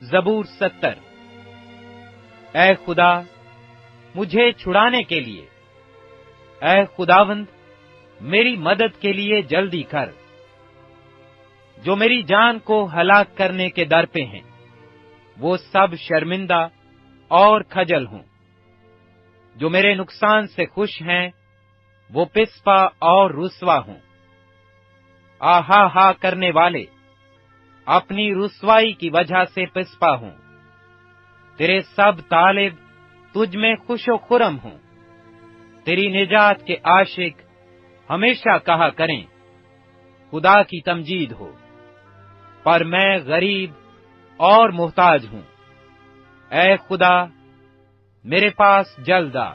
زبور 70۔ اے خدا مجھے چھڑانے کے لیے، اے خداوند میری مدد کے لیے جلدی کر۔ جو میری جان کو ہلاک کرنے کے در پہ ہیں، وہ سب شرمندہ اور کھجل ہوں۔ جو میرے نقصان سے خوش ہیں، وہ پسپا اور رسوا ہوں۔ آہا ہا کرنے والے اپنی رسوائی کی وجہ سے پسپا ہوں۔ تیرے سب طالب تجھ میں خوش و خرم ہوں۔ تیری نجات کے عاشق ہمیشہ کہا کریں، خدا کی تمجید ہو۔ پر میں غریب اور محتاج ہوں، اے خدا میرے پاس جلد آ۔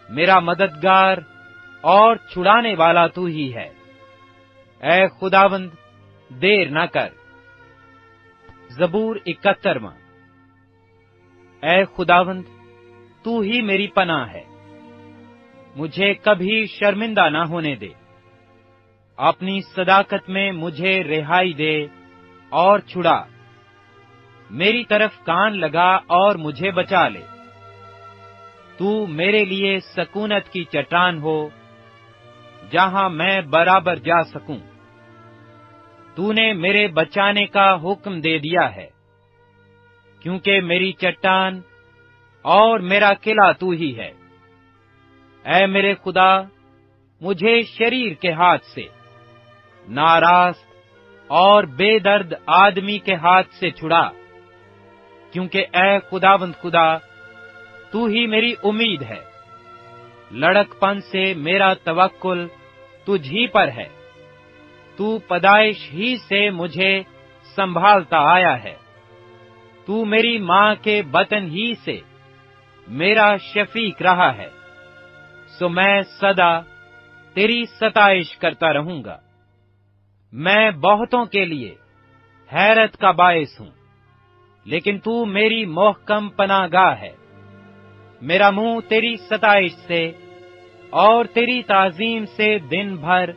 میرا مددگار اور چھڑانے والا تو ہی ہے، اے خداوند دیر نہ کر۔ زبور 71۔ اے خداوند تو ہی میری پناہ ہے، مجھے کبھی شرمندہ نہ ہونے دے۔ اپنی صداقت میں مجھے رہائی دے اور چھڑا۔ میری طرف کان لگا اور مجھے بچا لے۔ تو میرے لیے سکونت کی چٹان ہو، جہاں میں برابر جا سکوں۔ تو نے میرے بچانے کا حکم دے دیا ہے، کیونکہ میری چٹان اور میرا قلعہ تو ہی ہے۔ اے میرے خدا مجھے شریر کے ہاتھ سے، ناراست اور بے درد آدمی کے ہاتھ سے چھڑا، کیونکہ اے خداوند خدا تو ہی میری امید ہے۔ لڑک پن سے میرا توکل تجھ ہی پر ہے۔ تو پیدائش ہی سے مجھے سنبھالتا آیا ہے۔ تو میری ماں کے بطن ہی سے میرا شفیق رہا ہے، سو میں سدا تیری ستائش کرتا رہوں گا۔ میں بہتوں کے لیے حیرت کا باعث ہوں، لیکن تو میری محکم پناہ گاہ ہے۔ میرا منہ تیری ستائش سے اور تیری تعظیم سے دن بھر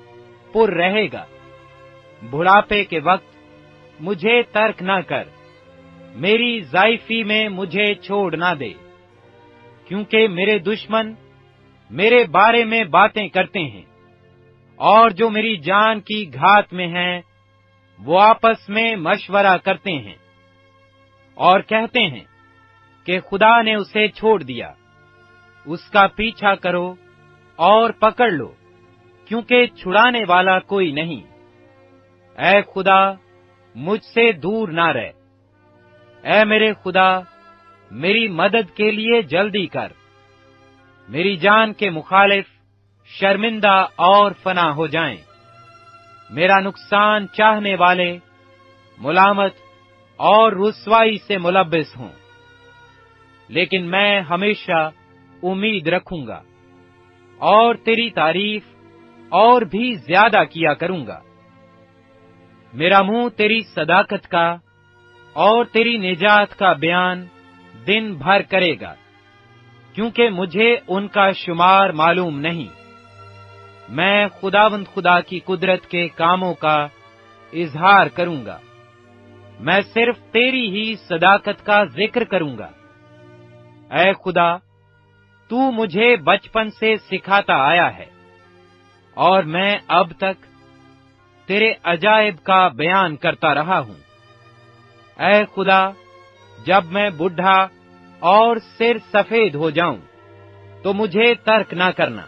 پر رہے گا۔ بڑھاپے کے وقت مجھے ترک نہ کر، میری ضعیفی میں مجھے چھوڑ نہ دے، کیونکہ میرے دشمن میرے بارے میں باتیں کرتے ہیں، اور جو میری جان کی گھات میں ہیں وہ آپس میں مشورہ کرتے ہیں اور کہتے ہیں کہ خدا نے اسے چھوڑ دیا۔ اس کا پیچھا کرو اور پکڑ لو، کیونکہ چھڑانے والا کوئی نہیں۔ اے خدا مجھ سے دور نہ رہ، اے میرے خدا میری مدد کے لیے جلدی کر۔ میری جان کے مخالف شرمندہ اور فنا ہو جائیں۔ میرا نقصان چاہنے والے ملامت اور رسوائی سے ملبس ہوں، لیکن میں ہمیشہ امید رکھوں گا اور تیری تعریف اور بھی زیادہ کیا کروں گا۔ میرا منہ تیری صداقت کا اور تیری نجات کا بیان دن بھر کرے گا، کیونکہ مجھے ان کا شمار معلوم نہیں۔ میں خداوند خدا کی قدرت کے کاموں کا اظہار کروں گا۔ میں صرف تیری ہی صداقت کا ذکر کروں گا۔ اے خدا تو مجھے بچپن سے سکھاتا آیا ہے، اور میں اب تک تیرے عجائب کا بیان کرتا رہا ہوں۔ اے خدا جب میں بوڑھا اور سر سفید ہو جاؤں تو مجھے ترک نہ کرنا،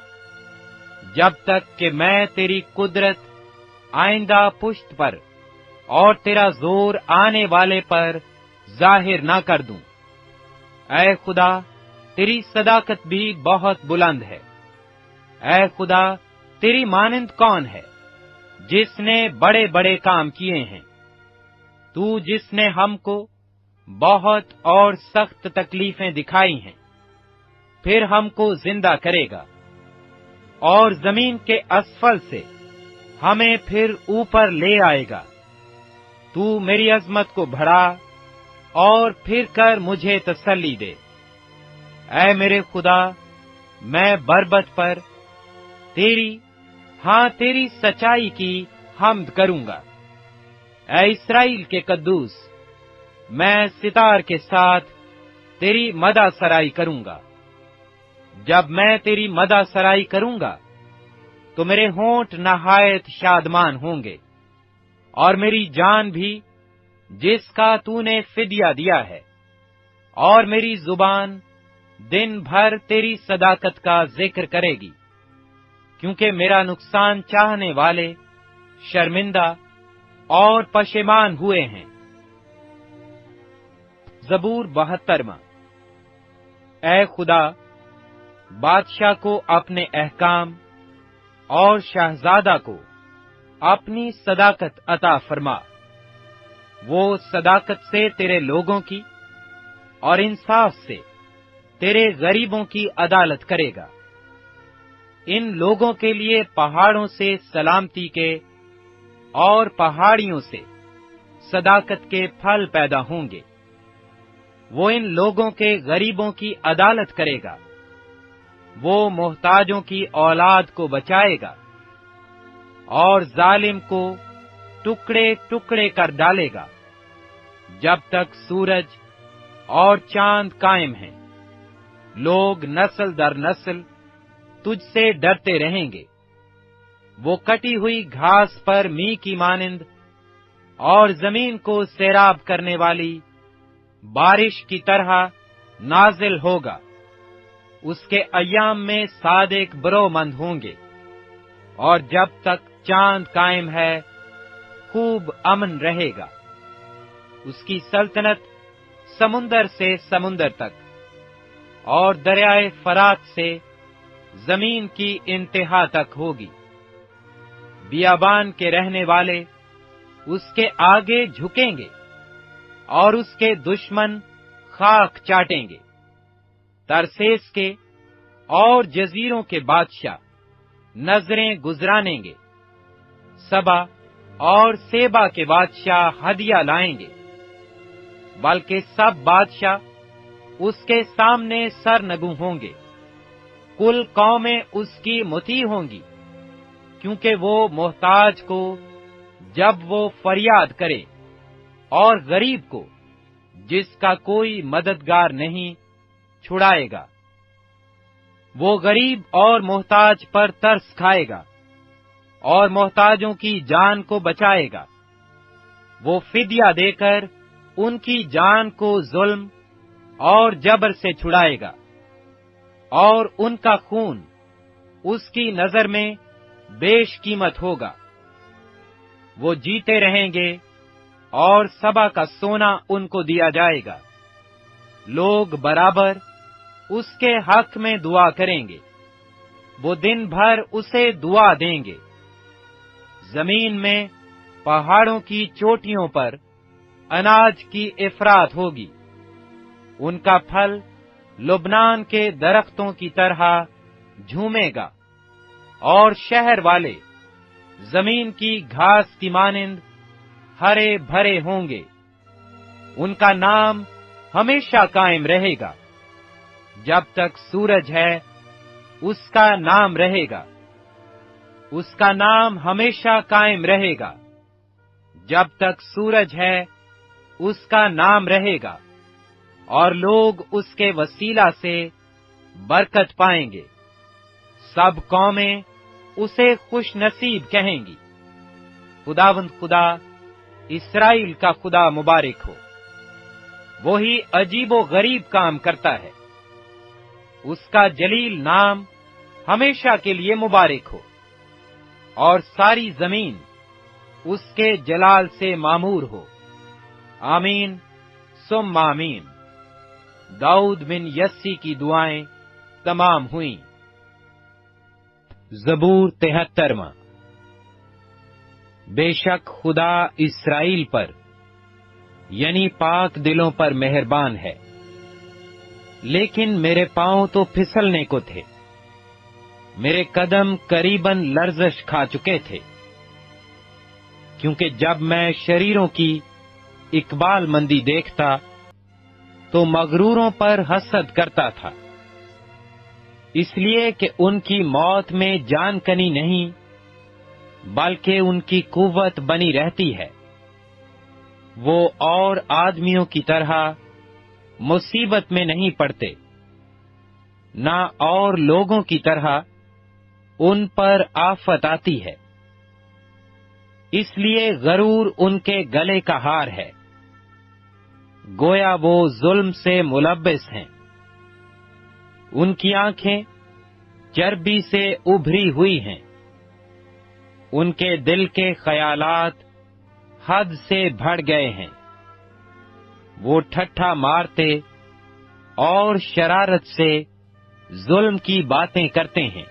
جب تک کہ میں تیری قدرت آئندہ پشت پر اور تیرا زور آنے والے پر ظاہر نہ کر دوں۔ اے خدا تیری صداقت بھی بہت بلند ہے۔ اے خدا تیری مانند کون ہے جس نے بڑے بڑے کام کیے ہیں؟ تو جس نے ہم کو بہت اور سخت تکلیفیں دکھائی ہیں، پھر ہم کو زندہ کرے گا، اور زمین کے اسفل سے ہمیں پھر اوپر لے آئے گا۔ تو میری عظمت کو بڑھا اور پھر کر مجھے تسلی دے۔ اے میرے خدا میں بربط پر تیری سچائی کی حمد کروں گا۔ اے اسرائیل کے قدوس میں ستار کے ساتھ تیری مدح سرائی کروں گا۔ جب میں تیری مدح سرائی کروں گا تو میرے ہونٹ نہایت شادمان ہوں گے، اور میری جان بھی جس کا تو نے فدیہ دیا ہے، اور میری زبان دن بھر تیری صداقت کا ذکر کرے گی، کیونکہ میرا نقصان چاہنے والے شرمندہ اور پشیمان ہوئے ہیں۔ زبور 72۔ اے خدا، بادشاہ کو اپنے احکام اور شہزادہ کو اپنی صداقت عطا فرما۔ وہ صداقت سے تیرے لوگوں کی اور انصاف سے تیرے غریبوں کی عدالت کرے گا۔ ان لوگوں کے لیے پہاڑوں سے سلامتی کے اور پہاڑیوں سے صداقت کے پھل پیدا ہوں گے۔ وہ ان لوگوں کے غریبوں کی عدالت کرے گا، وہ محتاجوں کی اولاد کو بچائے گا، اور ظالم کو ٹکڑے ٹکڑے کر ڈالے گا۔ جب تک سورج اور چاند قائم ہیں، لوگ نسل در نسل تجھ سے ڈرتے رہیں گے۔ وہ کٹی ہوئی گھاس پر می کی مانند اور زمین کو سیراب کرنے والی بارش کی طرح نازل ہوگا۔ اس کے ایام میں صادق برومند ہوں گے، اور جب تک چاند قائم ہے خوب امن رہے گا۔ اس کی سلطنت سمندر سے سمندر تک اور دریائے فرات سے زمین کی انتہا تک ہوگی۔ بیابان کے رہنے والے اس کے آگے جھکیں گے، اور اس کے دشمن خاک چاٹیں گے۔ ترسیس کے اور جزیروں کے بادشاہ نظریں گزرانیں گے۔ سبا اور سیبا کے بادشاہ ہدیہ لائیں گے، بلکہ سب بادشاہ اس کے سامنے سرنگوں ہوں گے۔ کل قومیں اس کی مطیع ہوں گی، کیونکہ وہ محتاج کو جب وہ فریاد کرے اور غریب کو جس کا کوئی مددگار نہیں چھڑائے گا۔ وہ غریب اور محتاج پر ترس کھائے گا اور محتاجوں کی جان کو بچائے گا۔ وہ فدیہ دے کر ان کی جان کو ظلم اور جبر سے چھڑائے گا، اور ان کا خون اس کی نظر میں بیش قیمت ہوگا۔ وہ جیتے رہیں گے اور سبا کا سونا ان کو دیا جائے گا۔ لوگ برابر اس کے حق میں دعا کریں گے، وہ دن بھر اسے دعا دیں گے۔ زمین میں پہاڑوں کی چوٹیوں پر اناج کی افراط ہوگی، ان کا پھل لبنان کے درختوں کی طرح جھومے گا، اور شہر والے زمین کی گھاس کی مانند ہرے بھرے ہوں گے۔ ان کا نام ہمیشہ قائم رہے گا، جب تک سورج ہے اس کا نام رہے گا۔ اس کا نام ہمیشہ قائم رہے گا، جب تک سورج ہے اس کا نام رہے گا، اور لوگ اس کے وسیلہ سے برکت پائیں گے۔ سب قومیں اسے خوش نصیب کہیں گی۔ خداوند خدا اسرائیل کا خدا مبارک ہو، وہی عجیب و غریب کام کرتا ہے۔ اس کا جلیل نام ہمیشہ کے لیے مبارک ہو، اور ساری زمین اس کے جلال سے معمور ہو۔ آمین ثم آمین۔ داؤد بن یسی کی دعائیں تمام ہوئیں۔ زبور 73۔ بے شک خدا اسرائیل پر یعنی پاک دلوں پر مہربان ہے، لیکن میرے پاؤں تو پھسلنے کو تھے، میرے قدم قریباً لرزش کھا چکے تھے، کیونکہ جب میں شریروں کی اقبال مندی دیکھتا تو مغروروں پر حسد کرتا تھا، اس لیے کہ ان کی موت میں جان کنی نہیں، بلکہ ان کی قوت بنی رہتی ہے۔ وہ اور آدمیوں کی طرح مصیبت میں نہیں پڑتے، نہ اور لوگوں کی طرح ان پر آفت آتی ہے۔ اس لیے غرور ان کے گلے کا ہار ہے، گویا وہ ظلم سے ملبس ہیں۔ ان کی آنکھیں چربی سے ابھری ہوئی ہیں، ان کے دل کے خیالات حد سے بڑھ گئے ہیں۔ وہ ٹھٹھا مارتے اور شرارت سے ظلم کی باتیں کرتے ہیں۔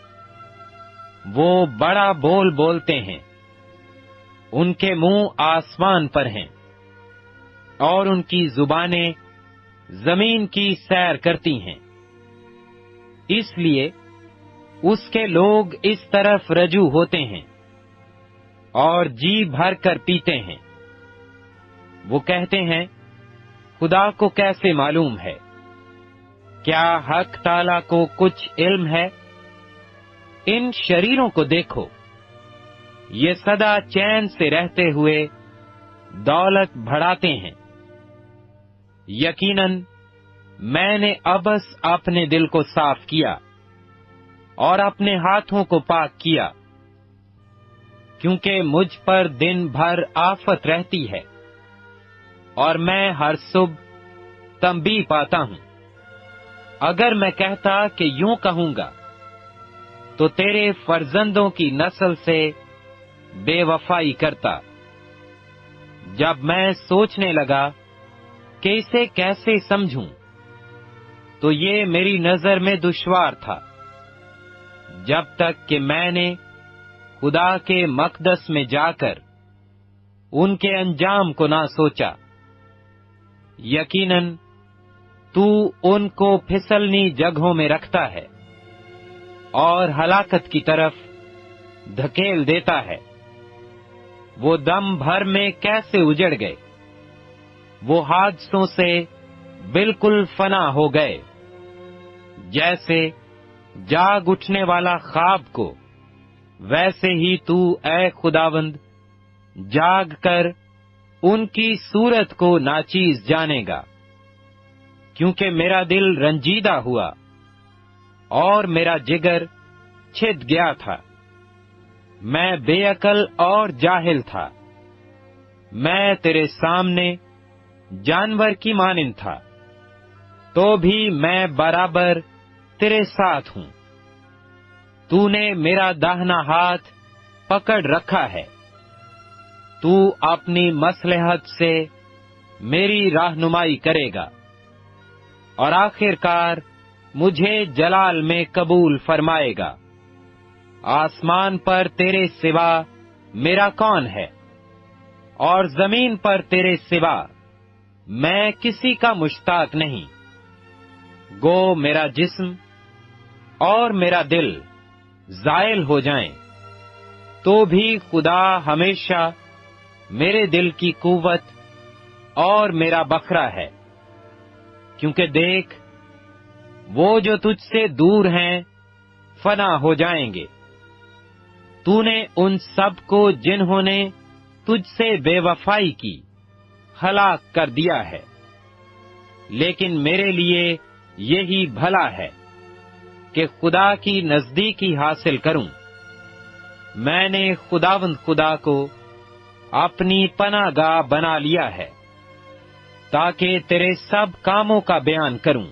وہ بڑا بول بولتے ہیں، ان کے منہ آسمان پر ہیں، اور ان کی زبانیں زمین کی سیر کرتی ہیں۔ اس لیے اس کے لوگ اس طرف رجوع ہوتے ہیں اور جی بھر کر پیتے ہیں۔ وہ کہتے ہیں، خدا کو کیسے معلوم ہے؟ کیا حق تعالیٰ کو کچھ علم ہے؟ ان شریروں کو دیکھو، یہ سدا چین سے رہتے ہوئے دولت بڑھاتے ہیں۔ یقیناً میں نے ابس اپنے دل کو صاف کیا اور اپنے ہاتھوں کو پاک کیا، کیونکہ مجھ پر دن بھر آفت رہتی ہے، اور میں ہر صبح تنبیہ پاتا ہوں۔ اگر میں کہتا کہ یوں کہوں گا تو تیرے فرزندوں کی نسل سے بے وفائی کرتا۔ جب میں سوچنے لگا کہ اسے کیسے سمجھوں، تو یہ میری نظر میں دشوار تھا، جب تک کہ میں نے خدا کے مقدس میں جا کر ان کے انجام کو نہ سوچا۔ یقیناً تو ان کو پھسلنی جگہوں میں رکھتا ہے اور ہلاکت کی طرف دھکیل دیتا ہے۔ وہ دم بھر میں کیسے اجڑ گئے، وہ حادثوں سے بالکل فنا ہو گئے۔ جیسے جاگ اٹھنے والا خواب کو، ویسے ہی تو اے خداوند جاگ کر ان کی صورت کو ناچیز جانے گا، کیونکہ میرا دل رنجیدہ ہوا اور میرا جگر چھد گیا تھا۔ میں بے عقل اور جاہل تھا، میں تیرے سامنے جانور کی مانند تھا، تو بھی میں برابر تیرے ساتھ ہوں۔ تو نے میرا داہنا ہاتھ پکڑ رکھا ہے، تو اپنی مصلحت سے میری رہنمائی کرے گا، اور آخر کار مجھے جلال میں قبول فرمائے گا۔ آسمان پر تیرے سوا میرا کون ہے، اور زمین پر تیرے سوا میں کسی کا مشتاق نہیں۔ گو میرا جسم اور میرا دل زائل ہو جائیں، تو بھی خدا ہمیشہ میرے دل کی قوت اور میرا بکھرا ہے۔ کیونکہ دیکھ، وہ جو تجھ سے دور ہیں فنا ہو جائیں گے۔ تو نے ان سب کو جنہوں نے تجھ سے بے وفائی کی ہلاک کر دیا ہے، لیکن میرے لیے یہی بھلا ہے کہ خدا کی نزدیکی حاصل کروں۔ میں نے خداوند خدا کو اپنی پناہ گاہ بنا لیا ہے، تاکہ تیرے سب کاموں کا بیان کروں۔